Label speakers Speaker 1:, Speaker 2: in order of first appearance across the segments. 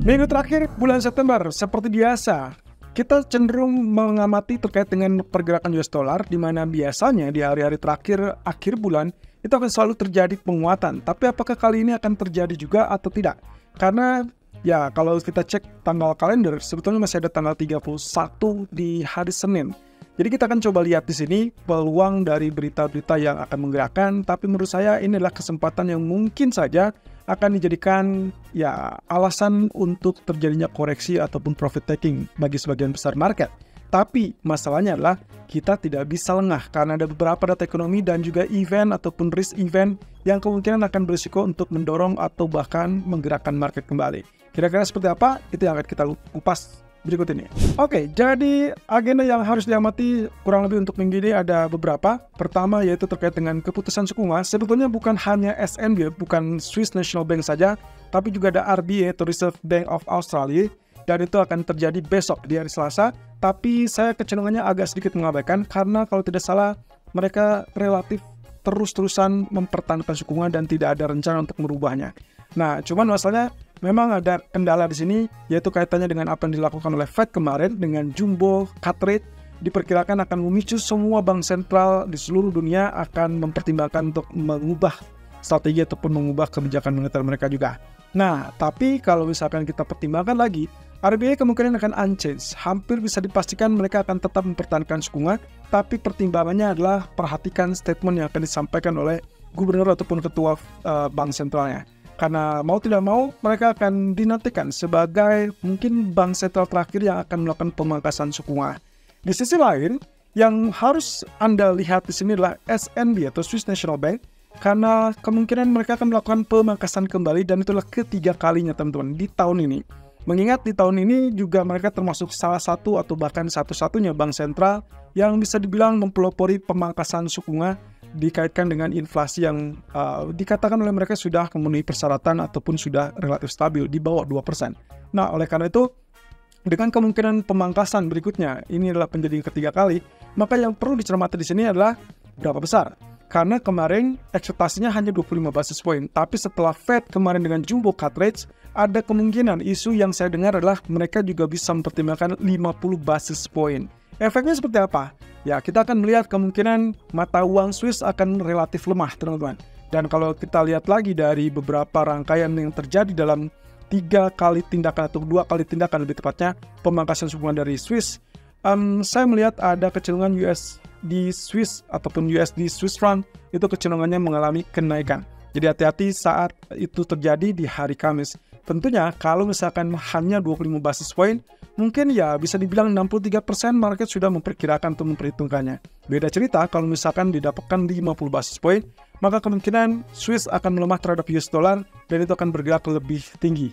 Speaker 1: Minggu terakhir bulan September, seperti biasa, kita cenderung mengamati terkait dengan pergerakan US dollar, di mana biasanya di hari-hari terakhir akhir bulan itu akan selalu terjadi penguatan. Tapi apakah kali ini akan terjadi juga atau tidak? Karena ya kalau kita cek tanggal kalender, sebetulnya masih ada tanggal 31 di hari Senin. Jadi kita akan coba lihat di sini peluang dari berita-berita yang akan menggerakkan, tapi menurut saya ini adalah kesempatan yang mungkin saja akan dijadikan ya alasan untuk terjadinya koreksi ataupun profit taking bagi sebagian besar market. Tapi masalahnya adalah kita tidak bisa lengah karena ada beberapa data ekonomi dan juga event ataupun risk event yang kemungkinan akan berisiko untuk mendorong atau bahkan menggerakkan market kembali. Kira-kira seperti apa? Itu yang akan kita kupas berikut ini. Oke, jadi agenda yang harus diamati kurang lebih untuk minggu ini ada beberapa. Pertama yaitu terkait dengan keputusan suku bunga. Sebetulnya bukan hanya SNB, bukan Swiss National Bank saja, tapi juga ada RBA atau Reserve Bank of Australia. Dan itu akan terjadi besok di hari Selasa. Tapi saya kecenderungannya agak sedikit mengabaikan karena kalau tidak salah mereka relatif terus-terusan mempertahankan suku bunga dan tidak ada rencana untuk merubahnya. Nah, cuman masalahnya memang ada kendala di sini, yaitu kaitannya dengan apa yang dilakukan oleh Fed kemarin dengan jumbo cut rate diperkirakan akan memicu semua bank sentral di seluruh dunia akan mempertimbangkan untuk mengubah strategi ataupun mengubah kebijakan moneter mereka juga. Nah, tapi kalau misalkan kita pertimbangkan lagi, RBA kemungkinan akan unchanged. Hampir bisa dipastikan mereka akan tetap mempertahankan suku bunga, tapi pertimbangannya adalah perhatikan statement yang akan disampaikan oleh gubernur ataupun ketua bank sentralnya. Karena mau tidak mau, mereka akan dinantikan sebagai mungkin bank sentral terakhir yang akan melakukan pemangkasan suku bunga. Di sisi lain, yang harus Anda lihat di sini adalah SNB atau Swiss National Bank, karena kemungkinan mereka akan melakukan pemangkasan kembali dan itulah ketiga kalinya teman-teman di tahun ini. Mengingat di tahun ini juga mereka termasuk salah satu atau bahkan satu-satunya bank sentral yang bisa dibilang mempelopori pemangkasan suku bunga dikaitkan dengan inflasi yang dikatakan oleh mereka sudah memenuhi persyaratan ataupun sudah relatif stabil di bawah 2%. Nah, oleh karena itu, dengan kemungkinan pemangkasan berikutnya, ini adalah menjadi ketiga kali, maka yang perlu dicermati di sini adalah berapa besar. Karena kemarin ekspektasinya hanya 25 basis point, tapi setelah Fed kemarin dengan jumbo cut rates, ada kemungkinan isu yang saya dengar adalah mereka juga bisa mempertimbangkan 50 basis point. Efeknya seperti apa? Ya, kita akan melihat kemungkinan mata uang Swiss akan relatif lemah, teman-teman. Dan kalau kita lihat lagi dari beberapa rangkaian yang terjadi dalam 3 kali tindakan atau 2 kali tindakan lebih tepatnya, pemangkasan suku bunga dari Swiss, saya melihat ada kecenderungan USD Swiss ataupun USD Swiss franc itu kecenderungannya mengalami kenaikan. Jadi hati-hati saat itu terjadi di hari Kamis. Tentunya kalau misalkan hanya 25 basis point, mungkin ya bisa dibilang 63% market sudah memperkirakan atau memperhitungkannya. Beda cerita kalau misalkan didapatkan 50 basis point, maka kemungkinan Swiss akan melemah terhadap US dollar dan itu akan bergerak lebih tinggi.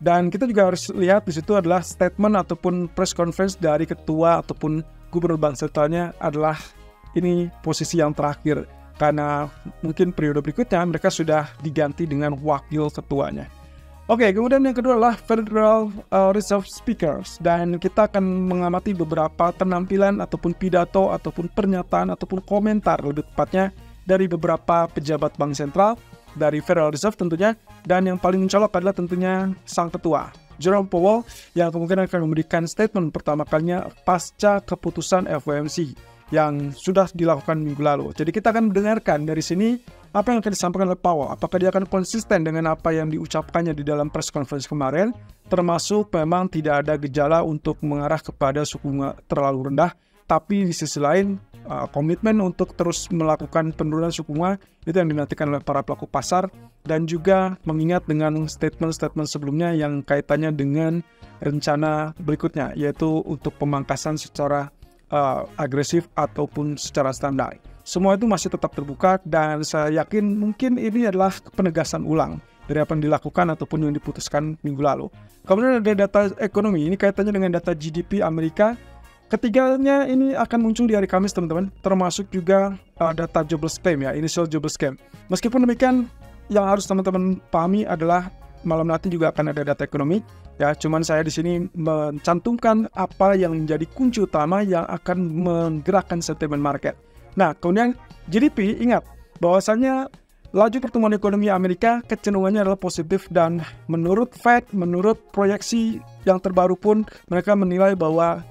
Speaker 1: Dan kita juga harus lihat di situ adalah statement ataupun press conference dari ketua ataupun gubernur bank sentralnya adalah ini posisi yang terakhir. Karena mungkin periode berikutnya mereka sudah diganti dengan wakil ketuanya. Oke, kemudian yang kedua adalah Federal Reserve Speakers. Dan kita akan mengamati beberapa penampilan ataupun pidato ataupun pernyataan ataupun komentar lebih tepatnya dari beberapa pejabat bank sentral dari Federal Reserve tentunya. Dan yang paling mencolok adalah tentunya sang ketua, Jerome Powell, yang kemungkinan akan memberikan statement pertama kalinya pasca keputusan FOMC yang sudah dilakukan minggu lalu. Jadi kita akan mendengarkan dari sini apa yang akan disampaikan oleh Powell. Apakah dia akan konsisten dengan apa yang diucapkannya di dalam press conference kemarin, termasuk memang tidak ada gejala untuk mengarah kepada suku bunga terlalu rendah, tapi di sisi lain komitmen untuk terus melakukan penurunan suku bunga itu yang dinantikan oleh para pelaku pasar, dan juga mengingat dengan statement-statement sebelumnya yang kaitannya dengan rencana berikutnya, yaitu untuk pemangkasan secara agresif ataupun secara standar. Semua itu masih tetap terbuka dan saya yakin mungkin ini adalah penegasan ulang dari apa yang dilakukan ataupun yang diputuskan minggu lalu. Kemudian ada data ekonomi, ini kaitannya dengan data GDP Amerika. Ketiganya ini akan muncul di hari Kamis teman-teman, termasuk juga data jobless claim ya, initial jobless claim. Meskipun demikian, yang harus teman-teman pahami adalah malam nanti juga akan ada data ekonomi. Ya, cuman saya di sini mencantumkan apa yang menjadi kunci utama yang akan menggerakkan sentimen market. Nah, kemudian GDP, ingat bahwasannya laju pertumbuhan ekonomi Amerika kecenderungannya adalah positif, dan menurut Fed, menurut proyeksi yang terbaru pun mereka menilai bahwa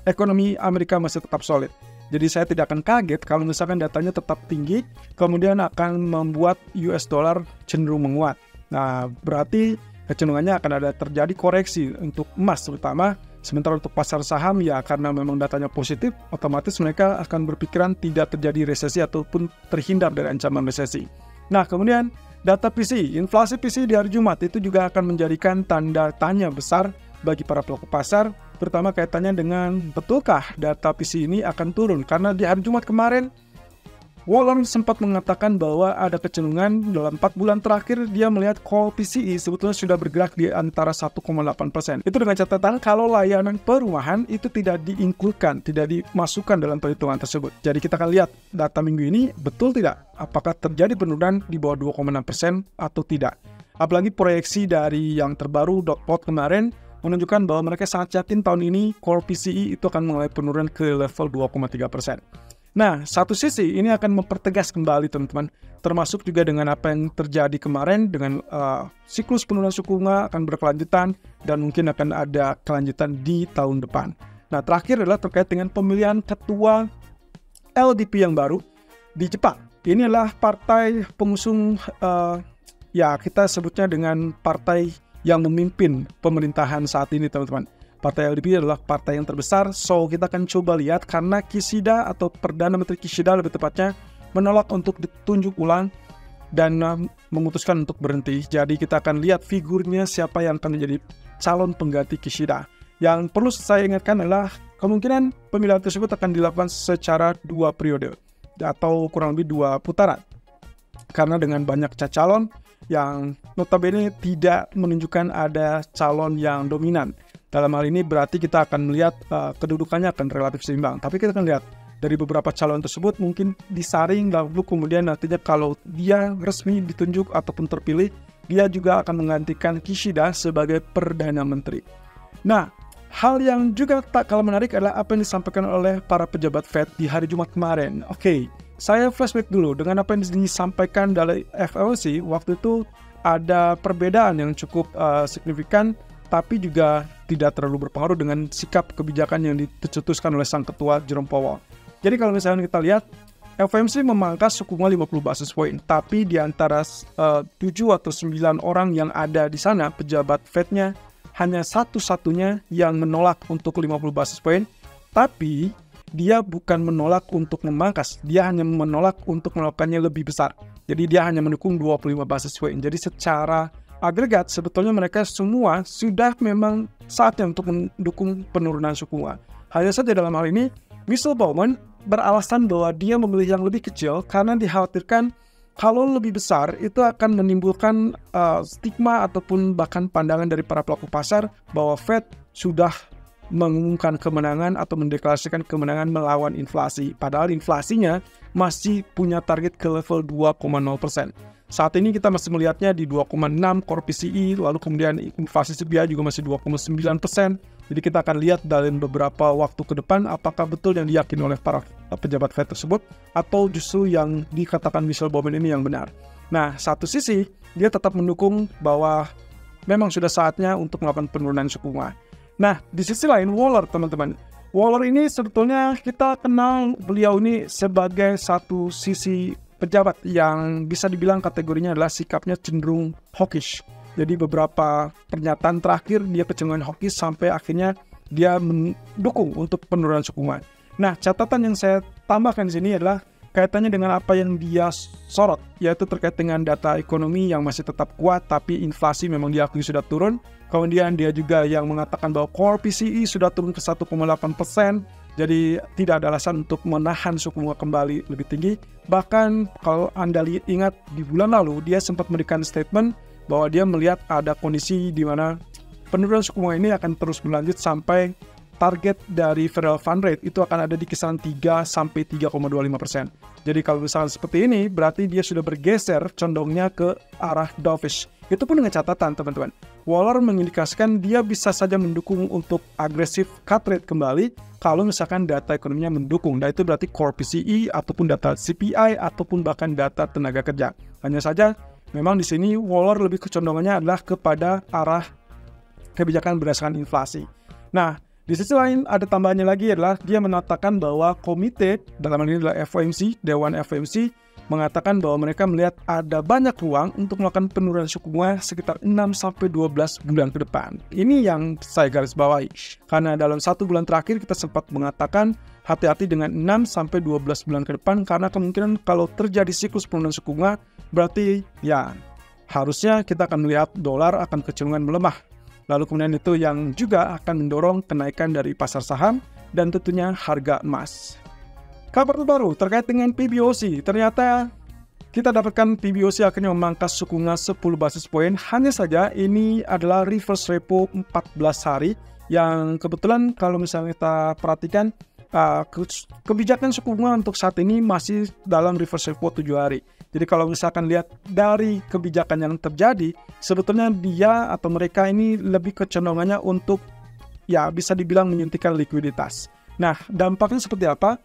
Speaker 1: ekonomi Amerika masih tetap solid. Jadi saya tidak akan kaget kalau misalkan datanya tetap tinggi, kemudian akan membuat US dollar cenderung menguat. Nah, berarti kecenderungannya akan ada terjadi koreksi untuk emas terutama. Sementara untuk pasar saham ya karena memang datanya positif, otomatis mereka akan berpikiran tidak terjadi resesi ataupun terhindar dari ancaman resesi. Nah, kemudian data PC, inflasi PC di hari Jumat itu juga akan menjadikan tanda tanya besar bagi para pelaku pasar, terutama kaitannya dengan betulkah data PC ini akan turun. Karena di hari Jumat kemarin, Waller sempat mengatakan bahwa ada kecenderungan dalam 4 bulan terakhir dia melihat core PCE sebetulnya sudah bergerak di antara 1,8%. Itu dengan catatan kalau layanan perumahan itu tidak diinkludkan, tidak dimasukkan dalam perhitungan tersebut. Jadi kita akan lihat data minggu ini betul tidak, apakah terjadi penurunan di bawah 2,6% atau tidak. Apalagi proyeksi dari yang terbaru Dotplot kemarin menunjukkan bahwa mereka sangat yakin tahun ini core PCE itu akan mulai penurunan ke level 2,3%. Nah, satu sisi ini akan mempertegas kembali teman-teman, termasuk juga dengan apa yang terjadi kemarin dengan siklus penurunan suku bunga akan berkelanjutan dan mungkin akan ada kelanjutan di tahun depan. Nah, terakhir adalah terkait dengan pemilihan ketua LDP yang baru di Jepang. Ini adalah partai pengusung, ya kita sebutnya dengan partai yang memimpin pemerintahan saat ini teman-teman. Partai LDP adalah partai yang terbesar, so kita akan coba lihat karena Kishida atau Perdana Menteri Kishida lebih tepatnya menolak untuk ditunjuk ulang dan memutuskan untuk berhenti. Jadi kita akan lihat figurnya siapa yang akan menjadi calon pengganti Kishida. Yang perlu saya ingatkan adalah kemungkinan pemilihan tersebut akan dilakukan secara 2 periode atau kurang lebih 2 putaran. Karena dengan banyak calon yang notabene tidak menunjukkan ada calon yang dominan. Dalam hal ini berarti kita akan melihat kedudukannya akan relatif seimbang. Tapi kita akan lihat dari beberapa calon tersebut mungkin disaring lalu kemudian nantinya kalau dia resmi ditunjuk ataupun terpilih, dia juga akan menggantikan Kishida sebagai Perdana Menteri. Nah, hal yang juga tak kalah menarik adalah apa yang disampaikan oleh para pejabat Fed di hari Jumat kemarin. Oke, saya flashback dulu dengan apa yang disampaikan dari FOMC. Waktu itu ada perbedaan yang cukup signifikan, tapi juga tidak terlalu berpengaruh dengan sikap kebijakan yang dicetuskan oleh sang ketua Jerome Powell. Jadi kalau misalnya kita lihat, FOMC memangkas suku bunga 50 basis point, tapi di antara 7 atau 9 orang yang ada di sana, pejabat Fed-nya hanya satu-satunya yang menolak untuk 50 basis point, tapi dia bukan menolak untuk memangkas, dia hanya menolak untuk melakukannya lebih besar. Jadi dia hanya mendukung 25 basis point. Jadi secara agregat sebetulnya mereka semua sudah memang saatnya untuk mendukung penurunan suku bunga. Hanya saja dalam hal ini, Michelle Bowman beralasan bahwa dia memilih yang lebih kecil karena dikhawatirkan kalau lebih besar itu akan menimbulkan stigma ataupun bahkan pandangan dari para pelaku pasar bahwa Fed sudah mengumumkan kemenangan atau mendeklarasikan kemenangan melawan inflasi. Padahal inflasinya masih punya target ke level 2,0%. Saat ini kita masih melihatnya di 2,6 core PCE, lalu kemudian inflasi CPI juga masih 2,9%. Jadi kita akan lihat dalam beberapa waktu ke depan apakah betul yang diyakini oleh para pejabat Fed tersebut atau justru yang dikatakan Michelle Bowman ini yang benar. Nah, satu sisi dia tetap mendukung bahwa memang sudah saatnya untuk melakukan penurunan suku bunga. Nah, di sisi lain Waller teman-teman. Waller ini sebetulnya kita kenal beliau ini sebagai satu sisi pejabat yang bisa dibilang kategorinya adalah sikapnya cenderung hawkish. Jadi beberapa pernyataan terakhir dia kecenderungan hawkish sampai akhirnya dia mendukung untuk penurunan suku bunga. Nah, catatan yang saya tambahkan di sini adalah kaitannya dengan apa yang dia sorot, yaitu terkait dengan data ekonomi yang masih tetap kuat tapi inflasi memang diakui sudah turun. Kemudian dia juga yang mengatakan bahwa core PCE sudah turun ke 1,8%. Jadi tidak ada alasan untuk menahan suku bunga kembali lebih tinggi. Bahkan kalau Anda ingat di bulan lalu dia sempat memberikan statement bahwa dia melihat ada kondisi di mana penurunan suku bunga ini akan terus berlanjut sampai target dari Federal Fund Rate itu akan ada di kisaran 3-3,25%. Jadi kalau misalkan seperti ini, berarti dia sudah bergeser condongnya ke arah dovish. Itu pun dengan catatan teman-teman, Waller mengindikasikan dia bisa saja mendukung untuk agresif cut rate kembali kalau misalkan data ekonominya mendukung. Dan itu berarti core PCE ataupun data CPI ataupun bahkan data tenaga kerja. Hanya saja memang di sini Waller lebih kecondongannya adalah kepada arah kebijakan berdasarkan inflasi. Nah, di sisi lain ada tambahannya lagi adalah dia mengatakan bahwa komite, dalam hal ini adalah FOMC, Dewan FOMC, mengatakan bahwa mereka melihat ada banyak ruang untuk melakukan penurunan suku bunga sekitar 6-12 bulan ke depan. Ini yang saya garis bawahi. Karena dalam 1 bulan terakhir kita sempat mengatakan hati-hati dengan 6-12 bulan ke depan karena kemungkinan kalau terjadi siklus penurunan suku bunga berarti ya harusnya kita akan melihat dolar akan kecenderungan melemah. Lalu kemudian itu yang juga akan mendorong kenaikan dari pasar saham dan tentunya harga emas. Kabar terbaru terkait dengan PBOC, ternyata kita dapatkan PBOC akhirnya memangkas suku bunga 10 basis poin. Hanya saja ini adalah reverse repo 14 hari yang kebetulan kalau misalnya kita perhatikan kebijakan suku bunga untuk saat ini masih dalam reverse repo 7 hari. Jadi kalau misalkan lihat dari kebijakan yang terjadi, sebetulnya dia atau mereka ini lebih kecenderungannya untuk ya bisa dibilang menyuntikkan likuiditas. Nah, dampaknya seperti apa?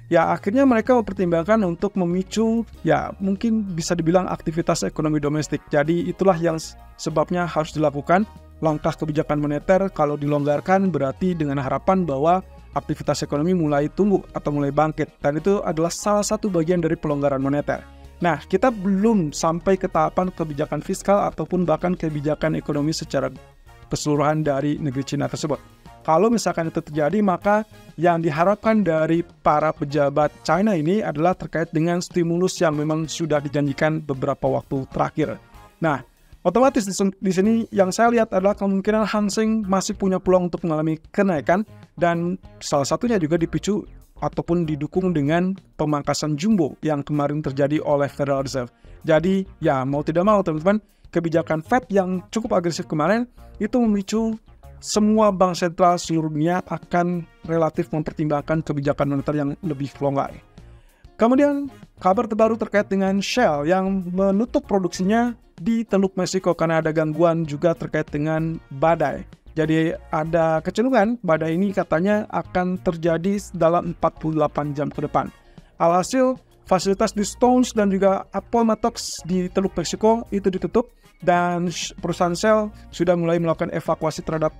Speaker 1: Ya akhirnya mereka mempertimbangkan untuk memicu ya mungkin bisa dibilang aktivitas ekonomi domestik. Jadi itulah yang sebabnya harus dilakukan langkah kebijakan moneter. Kalau dilonggarkan berarti dengan harapan bahwa aktivitas ekonomi mulai tumbuh atau mulai bangkit. Dan itu adalah salah satu bagian dari pelonggaran moneter. Nah, kita belum sampai ke tahapan kebijakan fiskal ataupun bahkan kebijakan ekonomi secara keseluruhan dari negeri Cina tersebut. Kalau misalkan itu terjadi, maka yang diharapkan dari para pejabat China ini adalah terkait dengan stimulus yang memang sudah dijanjikan beberapa waktu terakhir. Nah, otomatis di sini yang saya lihat adalah kemungkinan Hang Seng masih punya peluang untuk mengalami kenaikan dan salah satunya juga dipicu ataupun didukung dengan pemangkasan jumbo yang kemarin terjadi oleh Federal Reserve. Jadi, ya mau tidak mau teman-teman, kebijakan Fed yang cukup agresif kemarin itu memicu semua bank sentral seluruh dunia akan relatif mempertimbangkan kebijakan moneter yang lebih longgar. Kemudian kabar terbaru terkait dengan Shell yang menutup produksinya di Teluk Meksiko karena ada gangguan juga terkait dengan badai. Jadi ada kecenderungan badai ini katanya akan terjadi dalam 48 jam ke depan. Alhasil fasilitas di Stones dan juga Appomattox di Teluk Meksiko itu ditutup dan perusahaan Shell sudah mulai melakukan evakuasi terhadap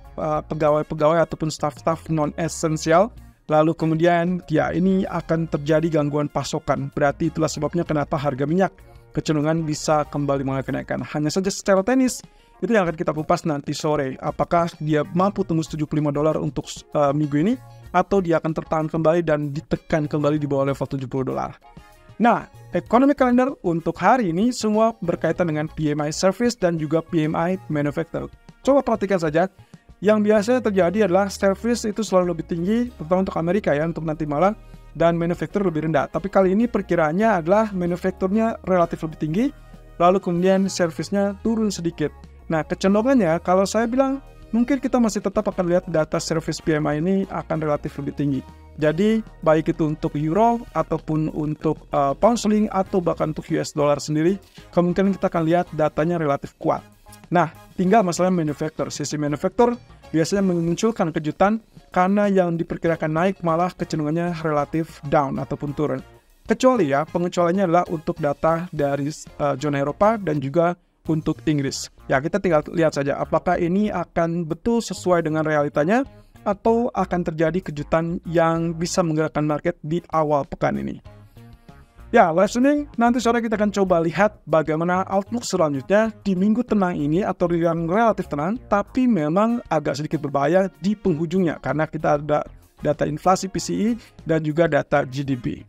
Speaker 1: pegawai-pegawai ataupun staf-staf non-esensial. Lalu kemudian ya ini akan terjadi gangguan pasokan. Berarti itulah sebabnya kenapa harga minyak kecenderungan bisa kembali mengalami kenaikan. Hanya saja secara teknis itu yang akan kita kupas nanti sore. Apakah dia mampu tembus $75 untuk minggu ini atau dia akan tertahan kembali dan ditekan kembali di bawah level $70. Nah, economic calendar untuk hari ini semua berkaitan dengan PMI service dan juga PMI manufacturing. Coba perhatikan saja, yang biasanya terjadi adalah service itu selalu lebih tinggi, terutama untuk Amerika ya, untuk nanti malam, dan manufacturing lebih rendah. Tapi kali ini perkiraannya adalah manufacturing-nya relatif lebih tinggi, lalu kemudian service-nya turun sedikit. Nah, kecenderungannya kalau saya bilang, mungkin kita masih tetap akan lihat data service PMI ini akan relatif lebih tinggi. Jadi, baik itu untuk euro, ataupun untuk pound sterling, atau bahkan untuk US dollar sendiri, kemungkinan kita akan lihat datanya relatif kuat. Nah, tinggal masalah manufaktur. Sisi manufaktur biasanya memunculkan kejutan karena yang diperkirakan naik malah kecenderungannya relatif down ataupun turun. Kecuali ya, pengecualiannya adalah untuk data dari zona Eropa dan juga untuk Inggris. Ya, kita tinggal lihat saja apakah ini akan betul sesuai dengan realitanya atau akan terjadi kejutan yang bisa menggerakkan market di awal pekan ini. Ya, listening, nanti sore kita akan coba lihat bagaimana outlook selanjutnya di minggu tenang ini atau yang relatif tenang, tapi memang agak sedikit berbahaya di penghujungnya karena kita ada data inflasi PCE dan juga data GDP.